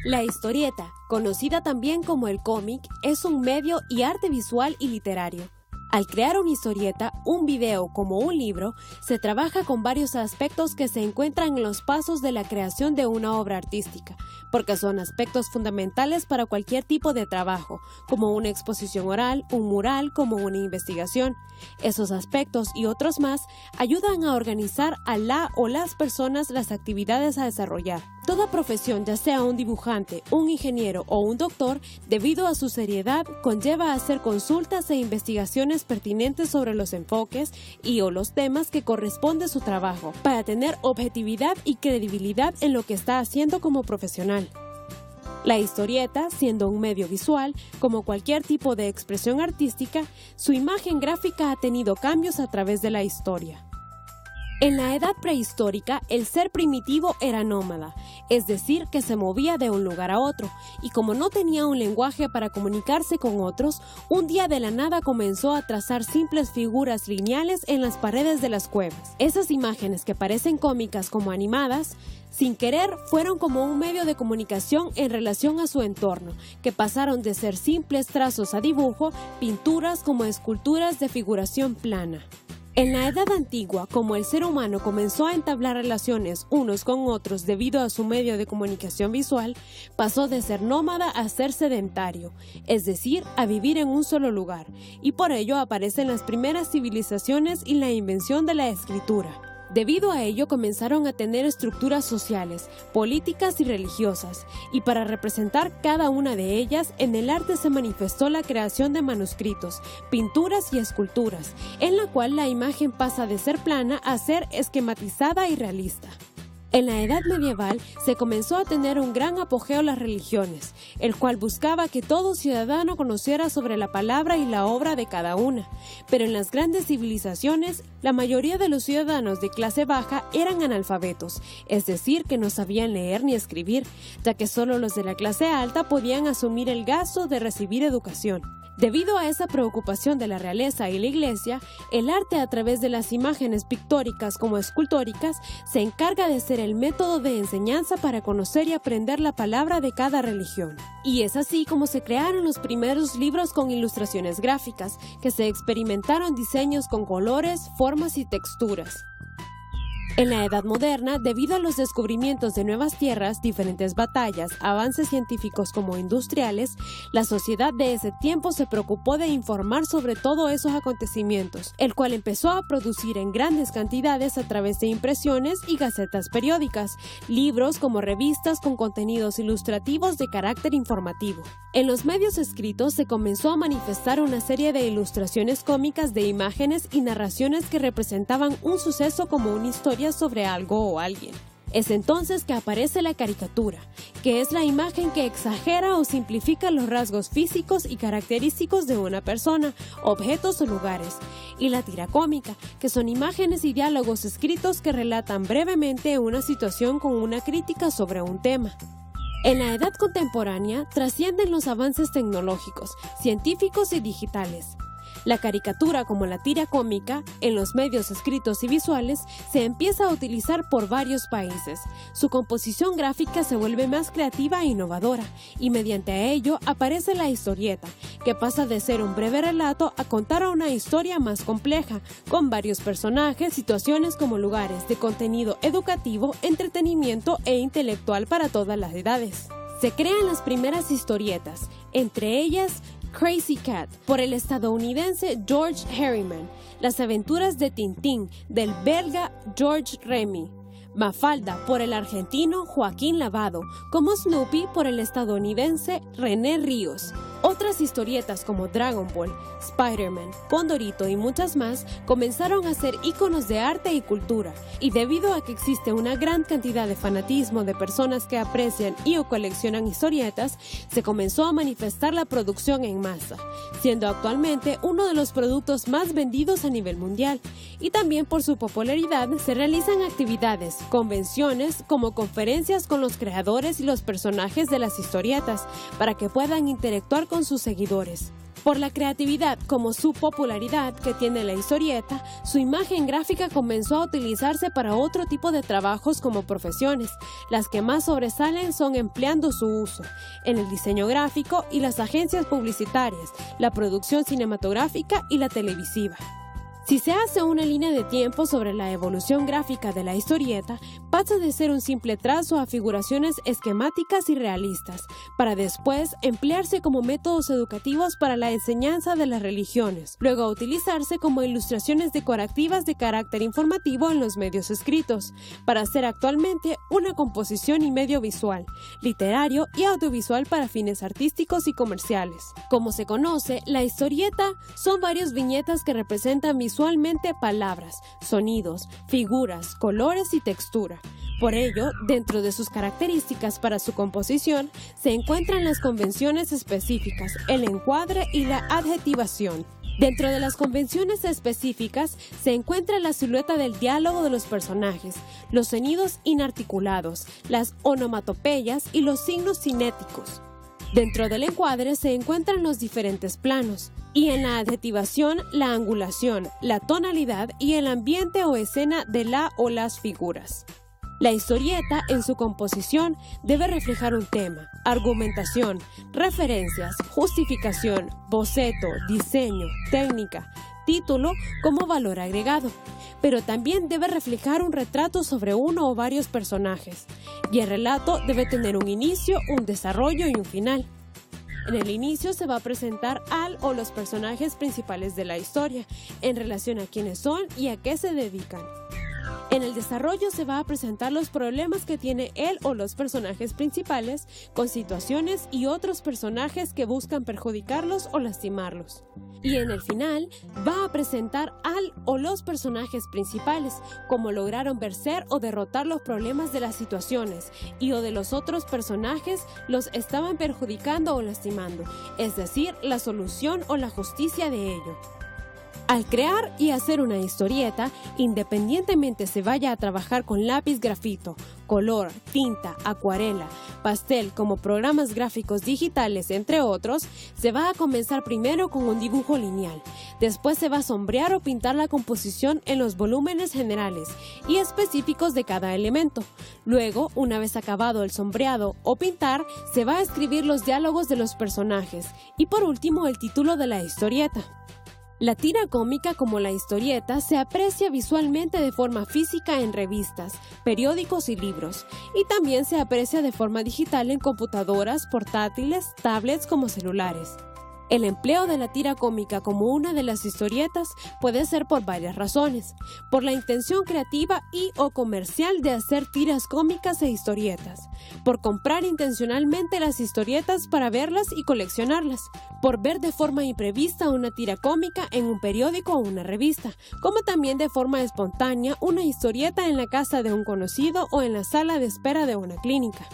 La historieta, conocida también como el cómic, es un medio y arte visual y literario. Al crear una historieta, un video como un libro, se trabaja con varios aspectos que se encuentran en los pasos de la creación de una obra artística, porque son aspectos fundamentales para cualquier tipo de trabajo, como una exposición oral, un mural, como una investigación. Esos aspectos y otros más ayudan a organizar a la o las personas las actividades a desarrollar. Toda profesión, ya sea un dibujante, un ingeniero o un doctor, debido a su seriedad, conlleva hacer consultas e investigaciones pertinentes sobre los enfoques y o los temas que corresponde a su trabajo, para tener objetividad y credibilidad en lo que está haciendo como profesional. La historieta, siendo un medio visual, como cualquier tipo de expresión artística, su imagen gráfica ha tenido cambios a través de la historia. En la edad prehistórica, el ser primitivo era nómada, es decir, que se movía de un lugar a otro, y como no tenía un lenguaje para comunicarse con otros, un día de la nada comenzó a trazar simples figuras lineales en las paredes de las cuevas. Esas imágenes que parecen cómicas como animadas, sin querer, fueron como un medio de comunicación en relación a su entorno, que pasaron de ser simples trazos a dibujo, pinturas como esculturas de figuración plana. En la Edad Antigua, como el ser humano comenzó a entablar relaciones unos con otros debido a su medio de comunicación visual, pasó de ser nómada a ser sedentario, es decir, a vivir en un solo lugar, y por ello aparecen las primeras civilizaciones y la invención de la escritura. Debido a ello comenzaron a tener estructuras sociales, políticas y religiosas, y para representar cada una de ellas, en el arte se manifestó la creación de manuscritos, pinturas y esculturas, en la cual la imagen pasa de ser plana a ser esquematizada y realista. En la Edad Medieval se comenzó a tener un gran apogeo las religiones, el cual buscaba que todo ciudadano conociera sobre la palabra y la obra de cada una. Pero en las grandes civilizaciones, la mayoría de los ciudadanos de clase baja eran analfabetos, es decir, que no sabían leer ni escribir, ya que solo los de la clase alta podían asumir el gasto de recibir educación. Debido a esa preocupación de la realeza y la iglesia, el arte a través de las imágenes pictóricas como escultóricas se encarga de ser el método de enseñanza para conocer y aprender la palabra de cada religión. Y es así como se crearon los primeros libros con ilustraciones gráficas, que se experimentaron diseños con colores, formas y texturas. En la Edad Moderna, debido a los descubrimientos de nuevas tierras, diferentes batallas, avances científicos como industriales, la sociedad de ese tiempo se preocupó de informar sobre todos esos acontecimientos, el cual empezó a producir en grandes cantidades a través de impresiones y gacetas periódicas, libros como revistas con contenidos ilustrativos de carácter informativo. En los medios escritos se comenzó a manifestar una serie de ilustraciones cómicas de imágenes y narraciones que representaban un suceso como una historia sobre algo o alguien. Es entonces que aparece la caricatura, que es la imagen que exagera o simplifica los rasgos físicos y característicos de una persona, objetos o lugares, y la tira cómica, que son imágenes y diálogos escritos que relatan brevemente una situación con una crítica sobre un tema. En la edad contemporánea trascienden los avances tecnológicos, científicos y digitales. La caricatura, como la tira cómica, en los medios escritos y visuales, se empieza a utilizar por varios países. Su composición gráfica se vuelve más creativa e innovadora, y mediante ello aparece la historieta, que pasa de ser un breve relato a contar una historia más compleja, con varios personajes, situaciones como lugares de contenido educativo, entretenimiento e intelectual para todas las edades. Se crean las primeras historietas, entre ellas Crazy Cat, por el estadounidense George Herriman, Las aventuras de Tintín, del belga George Remy, Mafalda, por el argentino Joaquín Lavado, como Snoopy, por el estadounidense René Ríos. Otras historietas como Dragon Ball, Spider-Man, Condorito y muchas más comenzaron a ser íconos de arte y cultura, y debido a que existe una gran cantidad de fanatismo de personas que aprecian y o coleccionan historietas, se comenzó a manifestar la producción en masa, siendo actualmente uno de los productos más vendidos a nivel mundial, y también por su popularidad se realizan actividades, convenciones como conferencias con los creadores y los personajes de las historietas, para que puedan interactuar con sus seguidores. Por la creatividad como su popularidad que tiene la historieta, su imagen gráfica comenzó a utilizarse para otro tipo de trabajos como profesiones. Las que más sobresalen son empleando su uso en el diseño gráfico y las agencias publicitarias, la producción cinematográfica y la televisiva. Si se hace una línea de tiempo sobre la evolución gráfica de la historieta, pasa de ser un simple trazo a figuraciones esquemáticas y realistas, para después emplearse como métodos educativos para la enseñanza de las religiones, luego a utilizarse como ilustraciones decorativas de carácter informativo en los medios escritos, para ser actualmente una composición y medio visual, literario y audiovisual para fines artísticos y comerciales. Como se conoce, la historieta son varias viñetas que representan visualmente palabras, sonidos, figuras, colores y textura. Por ello, dentro de sus características para su composición, se encuentran las convenciones específicas, el encuadre y la adjetivación. Dentro de las convenciones específicas se encuentra la silueta del diálogo de los personajes, los sonidos inarticulados, las onomatopeyas y los signos cinéticos. Dentro del encuadre se encuentran los diferentes planos, y en la adjetivación la angulación, la tonalidad y el ambiente o escena de la o las figuras. La historieta en su composición debe reflejar un tema, argumentación, referencias, justificación, boceto, diseño, técnica, título como valor agregado, pero también debe reflejar un retrato sobre uno o varios personajes, y el relato debe tener un inicio, un desarrollo y un final. En el inicio se va a presentar al o los personajes principales de la historia, en relación a quiénes son y a qué se dedican. En el desarrollo se va a presentar los problemas que tiene él o los personajes principales con situaciones y otros personajes que buscan perjudicarlos o lastimarlos. Y en el final va a presentar al o los personajes principales, cómo lograron vencer o derrotar los problemas de las situaciones y o de los otros personajes los estaban perjudicando o lastimando, es decir, la solución o la justicia de ello. Al crear y hacer una historieta, independientemente se vaya a trabajar con lápiz grafito, color, tinta, acuarela, pastel como programas gráficos digitales, entre otros, se va a comenzar primero con un dibujo lineal. Después se va a sombrear o pintar la composición en los volúmenes generales y específicos de cada elemento. Luego, una vez acabado el sombreado o pintar, se va a escribir los diálogos de los personajes y por último el título de la historieta. La tira cómica como la historieta se aprecia visualmente de forma física en revistas, periódicos y libros, y también se aprecia de forma digital en computadoras, portátiles, tablets como celulares. El empleo de la tira cómica como una de las historietas puede ser por varias razones, por la intención creativa y o comercial de hacer tiras cómicas e historietas, por comprar intencionalmente las historietas para verlas y coleccionarlas, por ver de forma imprevista una tira cómica en un periódico o una revista, como también de forma espontánea una historieta en la casa de un conocido o en la sala de espera de una clínica.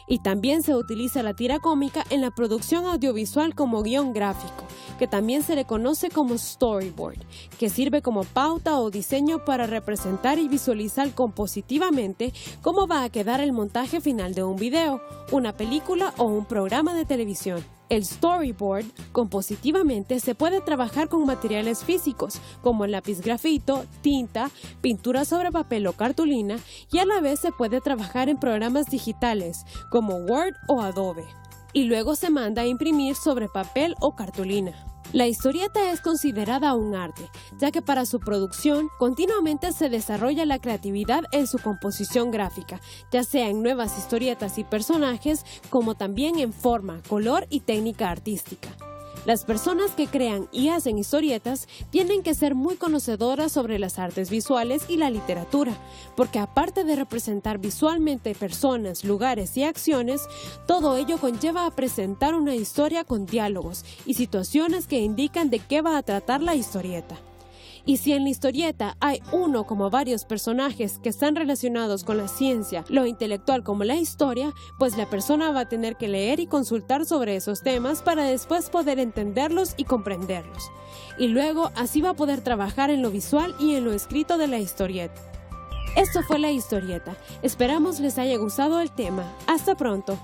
Y también se utiliza la tira cómica en la producción audiovisual como guión gráfico, que también se le conoce como storyboard, que sirve como pauta o diseño para representar y visualizar compositivamente cómo va a quedar el montaje final de un video, una película o un programa de televisión. El storyboard, compositivamente, se puede trabajar con materiales físicos, como el lápiz grafito, tinta, pintura sobre papel o cartulina, y a la vez se puede trabajar en programas digitales, como Word o Adobe, y luego se manda a imprimir sobre papel o cartulina. La historieta es considerada un arte, ya que para su producción continuamente se desarrolla la creatividad en su composición gráfica, ya sea en nuevas historietas y personajes, como también en forma, color y técnica artística. Las personas que crean y hacen historietas tienen que ser muy conocedoras sobre las artes visuales y la literatura, porque aparte de representar visualmente personas, lugares y acciones, todo ello conlleva a presentar una historia con diálogos y situaciones que indican de qué va a tratar la historieta. Y si en la historieta hay uno como varios personajes que están relacionados con la ciencia, lo intelectual como la historia, pues la persona va a tener que leer y consultar sobre esos temas para después poder entenderlos y comprenderlos. Y luego así va a poder trabajar en lo visual y en lo escrito de la historieta. Esto fue la historieta. Esperamos les haya gustado el tema. Hasta pronto.